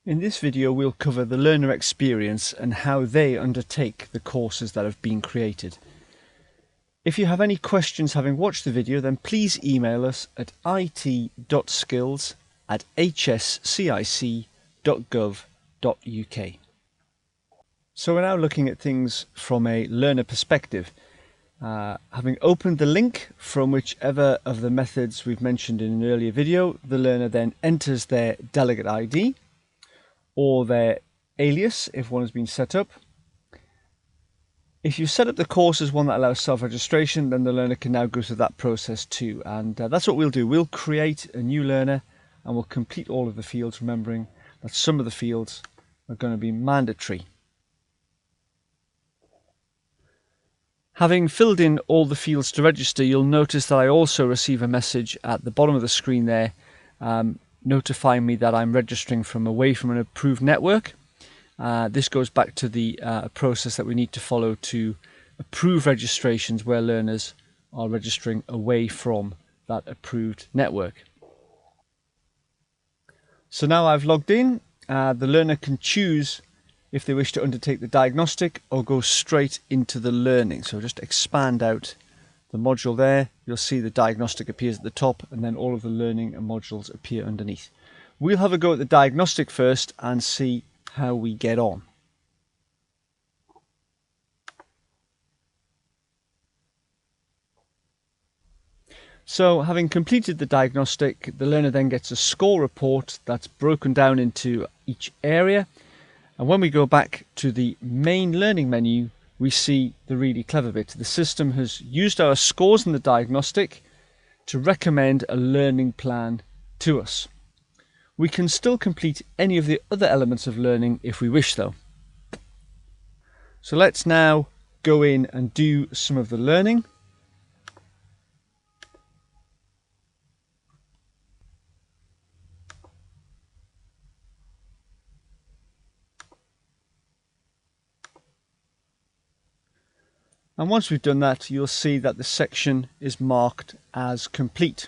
In this video we'll cover the learner experience and how they undertake the courses that have been created. If you have any questions having watched the video, then please email us at it.skills@hscic.gov.uk. So we're now looking at things from a learner perspective. Having opened the link from whichever of the methods we've mentioned in an earlier video, the learner then enters their delegate ID or their alias if one has been set up. If you set up the course as one that allows self-registration, then the learner can now go through that process too. And that's what we'll do. We'll create a new learner and we'll complete all of the fields, remembering that some of the fields are going to be mandatory. Having filled in all the fields to register, you'll notice that I also receive a message at the bottom of the screen there notifying me that I'm registering from away from an approved network. This goes back to the process that we need to follow to approve registrations where learners are registering away from that approved network. So now I've logged in, the learner can choose if they wish to undertake the diagnostic or go straight into the learning. So just expand out the module there. You'll see the diagnostic appears at the top and then all of the learning and modules appear underneath. We'll have a go at the diagnostic first and see how we get on. So having completed the diagnostic, the learner then gets a score report that's broken down into each area. And when we go back to the main learning menu, we see the really clever bit. The system has used our scores in the diagnostic to recommend a learning plan to us. We can still complete any of the other elements of learning if we wish though. So let's now go in and do some of the learning. And once we've done that, you'll see that the section is marked as complete.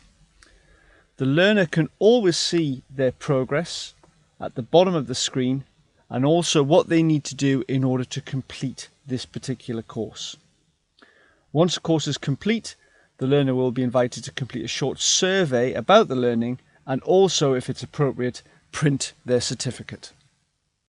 The learner can always see their progress at the bottom of the screen and also what they need to do in order to complete this particular course. Once the course is complete, the learner will be invited to complete a short survey about the learning and also, if it's appropriate, print their certificate.